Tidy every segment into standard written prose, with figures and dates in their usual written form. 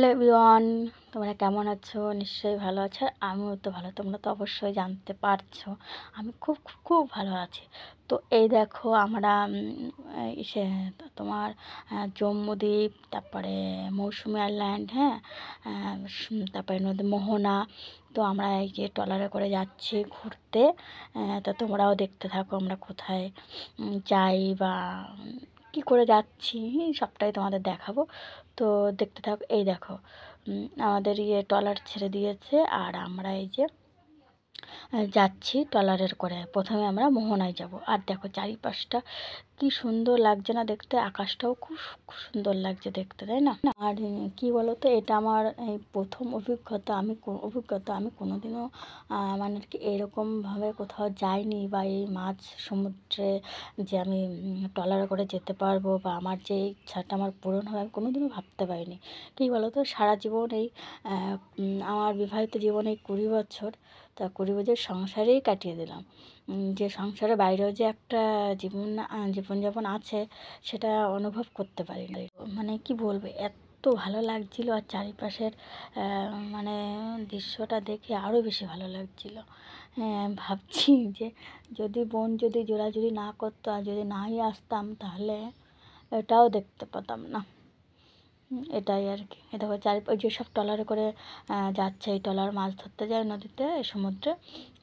Hello everyone, তোমরা কেমন আছো? নিশ্চয়ই ভালো আছো। আর আমিও তো ভালো, তোমরা তো অবশ্যই জানতে পারছো আমি খুব খুব খুব ভালো আছি। তো এই দেখো আমরা ইসে তোমার জম্মুদ্বীপ, তারপরে মৌসুমী আইল্যান্ড, হ্যাঁ, তারপরে নদী মোহনা। তো আমরা এই যে ট্রলারে করে যাচ্ছি ঘুরতে। তো তোমরাও দেখতে থাকো আমরা কোথায় যাই বা কী করে যাচ্ছি, সবটাই তোমাদের দেখাবো। তো দেখতে থাকো। এই দেখো আমাদের ট্রলার ছেড়ে দিয়েছে, আর আমরা এই যে যাচ্ছি ট্রলারের করে। প্রথমে আমরা মোহনায় যাব। আর দেখো চারিপাশটা কি সুন্দর লাগছে না দেখতে, আকাশটাও খুব খুব সুন্দর লাগছে দেখতে, তাই না? আর কি বলো তো, এটা আমার এই প্রথম অভিজ্ঞতা। আমি কোনোদিনও মানে আর কি এরকমভাবে কোথাও যাইনি, বা এই মাঝ সমুদ্রে যে আমি ট্রলারে করে যেতে পারবো, বা আমার যে ইচ্ছাটা আমার পূরণ হবে, আমি কোনোদিনও ভাবতে পারিনি। কী বলো তো, সারা জীবন এই আমার বিবাহিত জীবনে 20 বছর, তা 20 বছর সংসারেই কাটিয়ে দিলাম। যে সংসারের বাইরেও যে একটা জীবনযাপন আছে, সেটা অনুভব করতে পারি না। মানে কি বলবো, এত ভালো লাগছিল, আর চারিপাশের মানে দৃশ্যটা দেখে আরও বেশি ভালো লাগছিল। ভাবছি যে যদি জোরাজুরি না করতো, আর যদি নাই আসতাম, তাহলে এটাও দেখতে পেতাম না। এটাই আর কি। এ দেখো ওই যেসব ট্রলারে করে যাচ্ছে, এই ট্রলার মাছ ধরতে যায় নদীতে, সমুদ্রে,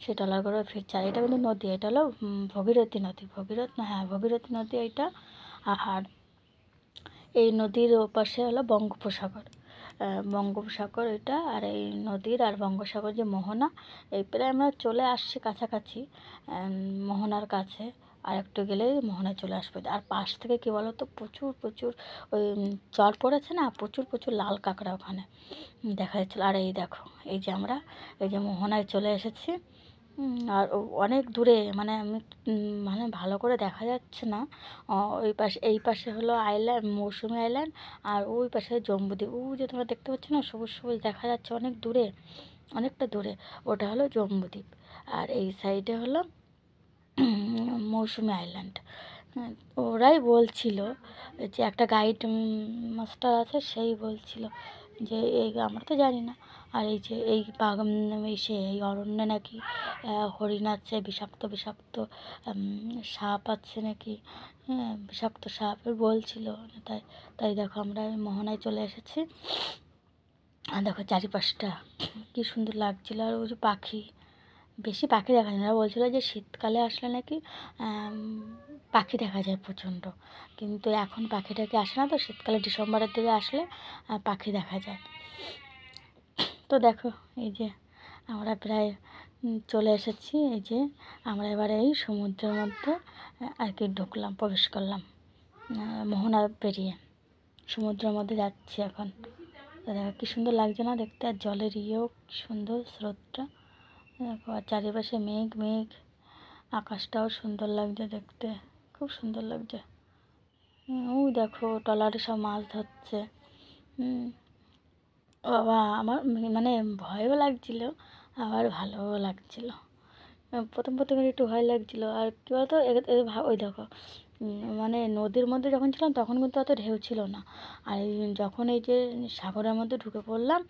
সেই ট্রলার করে ফিরছে। আর এটা কিন্তু নদী, এটা হলো ভগীরথী নদী, ভগীরথী নদী এইটা। আর এই নদীর ওপাশে হলো বঙ্গোপসাগর এটা। আর এই নদীর আর বঙ্গোপসাগর যে মোহনা, এই প্রায় আমরা চলে আসছি কাছাকাছি মোহনার কাছে। আর একটু গেলেই মোহনায় চলে আসবে। আর পাশ থেকে কী বলো তো, প্রচুর প্রচুর ওই চর পড়েছে না, প্রচুর প্রচুর লাল কাঁকড়া ওখানে দেখা যাচ্ছিলো। আর এই দেখো, এই যে আমরা এই যে মোহনায় চলে এসেছি। আর অনেক দূরে, মানে আমি মানে ভালো করে দেখা যাচ্ছে না। এই পাশে হলো আইল্যান্ড, মৌসুমী আইল্যান্ড। আর ওই পাশে জম্বুদ্বীপ, যে তোমরা দেখতে পাচ্ছ না, সবুজ সবুজ দেখা যাচ্ছে অনেক দূরে, অনেকটা দূরে, ওটা হলো জম্বুদ্বীপ। আর এই সাইডে হলো মৌসুমী আইল্যান্ড। ওরাই বলছিল, যে একটা গাইড মাস্টার আছে, সেই বলছিল যে এই, আমরা তো জানি না। আর এই যে এই এই অরণ্যে নাকি হরিণ আছে, বিষাক্ত বিষাক্ত সাপ আছে নাকি, হ্যাঁ, বিষাক্ত সাপ বলছিল। তাই তাই দেখো আমরা মোহনায় চলে এসেছি। আর দেখো চারিপাশটা কি সুন্দর লাগছিল। আর ওই যে বেশি পাখি দেখা যায় না, বলছিল যে শীতকালে আসলে নাকি পাখি দেখা যায় প্রচণ্ড, কিন্তু এখন পাখিটাকে আসে না। তো শীতকালে ডিসেম্বরের দিকে আসলে পাখি দেখা যায়। তো দেখো এই যে আমরা প্রায় চলে এসেছি। এই যে আমরা এবারে এই সমুদ্রের মধ্যে আর কি প্রবেশ করলাম, মোহনা পেরিয়ে সমুদ্রের মধ্যে যাচ্ছি এখন। দেখো কী সুন্দর লাগছে না দেখতে, আর জলের ইয়েও কী সুন্দর স্রোতটা দেখো। আর চারিপাশে মেঘ মেঘ, আকাশটাও সুন্দর লাগছে দেখতে, খুব সুন্দর লাগছে। দেখো ট্রলারে সব মাছ ধরছে। বাবা, আমার মানে ভয়ও লাগছিল, আবার ভালোও লাগছিল। প্রথম একটু ভয় লাগছিল। আর কী বলতো, ওই দেখো মানে নদীর মধ্যে যখন ছিলাম তখন কিন্তু অত ঢেউ ছিল না। আর যখন এই যে সাগরের মধ্যে ঢুকে পড়লাম,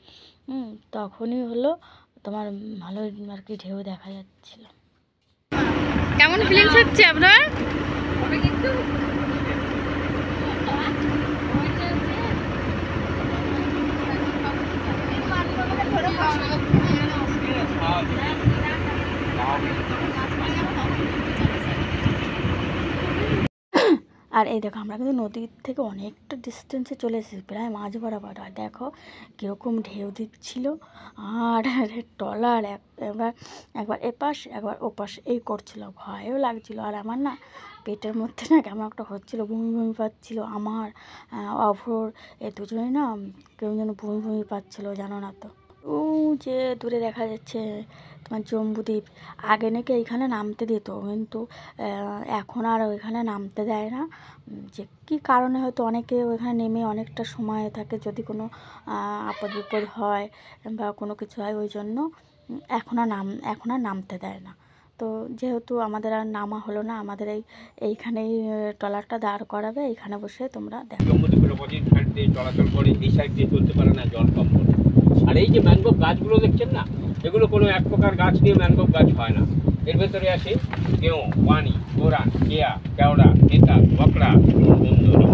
তখনই হলো তোমার ভালো আর কি ঢেউ দেখা যাচ্ছিল। কেমন ফিলিংস হচ্ছে আপনার? আর এই দেখো আমরা কিন্তু নদীর থেকে অনেকটা ডিস্টেন্সে চলে এসেছি, প্রায় মাঝ বরাবর। আর দেখো কীরকম ঢেউ দিচ্ছিল। আর ট্রলার একবার এপাশ একবার ওপাশ এই করছিল, ভয়ও লাগছিল। আর আমার না পেটের মধ্যে না কেমন একটা হচ্ছিলো, বমি বমি পাচ্ছিল আমার, অভ্র, এই দুজনেই না কেউ যেন বমি বমি পাচ্ছিলো, জানো না তো। যে দূরে দেখা যাচ্ছে তোমার জম্বুদ্বীপ। আগে নাকি এইখানে নামতে দিত, কিন্তু এখন আর ওইখানে নামতে দেয় না। যে কী কারণে, হয়তো অনেকে ওইখানে নেমে অনেকটা সময় থাকে, যদি কোনো আপদ বিপদ হয় বা কোনো কিছু হয়, ওই জন্য এখন আর নামতে দেয় না। তো যেহেতু আমাদের আর নামা হলো না, আমাদের এইখানেই ট্রলারটা দাঁড় করাবে, এইখানে বসে তোমরা দেখো। জম্মুদিপুর অপোজিট সাইড দিয়ে চলাচল করে, এই সাইড দিয়ে চলতে পারে না, জল কম পড়ে। আর এই যে ম্যানগ্রোভ গাছগুলো দেখছেন না, এগুলো কোনো এক প্রকার গাছ নিয়ে ম্যানগ্রোভ গাছ হয় না। এর ভেতরে আছে গেঁয়ো, ওয়ানি, গোরান, কেয়া, কেওড়া, নেতা, বকড়া, সুন্দরী,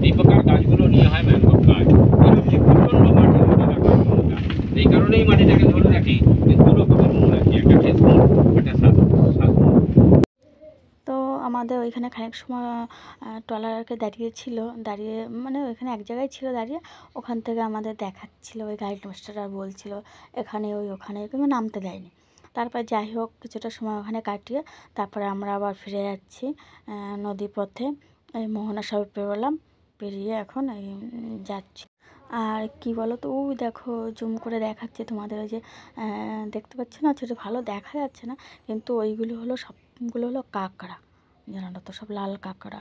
এই প্রকার গাছগুলো নিয়ে হয় ম্যানগ্রোভ গাছ। এর হচ্ছে প্রচণ্ড মাটি ধরে রাখার ক্ষমতা। এই কারণেই মাটিটাকে ধরে রাখে দু রকমের মূল আছে, একটা ঠেস মূল, একটা শ্বাস মূল। তো আমাদের ওইখানে খানিক সময় ট্রলারকে দাঁড়িয়ে মানে ওইখানে এক জায়গায় ছিল দাঁড়িয়ে, ওখান থেকে আমাদের দেখাচ্ছিল, ওই গাইড মাস্টাররা বলছিল এখানে ওখানে কিন্তু নামতে দেয়নি। তারপর যাই হোক কিছুটা সময় ওখানে কাটিয়ে তারপরে আমরা আবার ফিরে যাচ্ছি নদী পথে। এই মোহনা সবে পেরোলাম, পেরিয়ে এখন এই যাচ্ছি। আর কি বলো তো, ওই দেখো জুম করে দেখাচ্ছে তোমাদের, ওই যে দেখতে পাচ্ছ না, ছোটো ভালো দেখা যাচ্ছে না, কিন্তু ওইগুলো হলো সবগুলো হলো কাঁকড়া, জানো তো, সব লাল কাঁকড়া।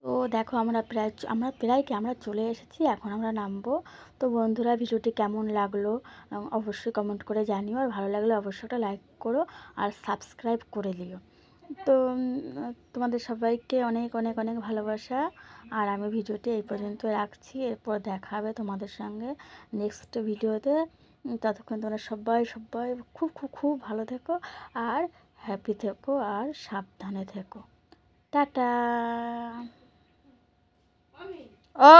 তো দেখো আমরা চলে এসেছি, এখন আমরা নামবো। তো বন্ধুরা, ভিডিওটি কেমন লাগলো অবশ্যই কমেন্ট করে জানিও, আর ভালো লাগলে অবশ্যই একটা লাইক করো আর সাবস্ক্রাইব করে দিও। তো তোমাদের সবাইকে অনেক অনেক অনেক ভালোবাসা। আর আমি ভিডিওটি এই পর্যন্ত রাখছি, এরপর দেখা হবে তোমাদের সঙ্গে নেক্সট ভিডিওতে। ততক্ষণ তোমরা সবাই খুব খুব খুব ভালো থেকো, আর হ্যাপি থেকো, আর সাবধানে থেকো। টাটা। ও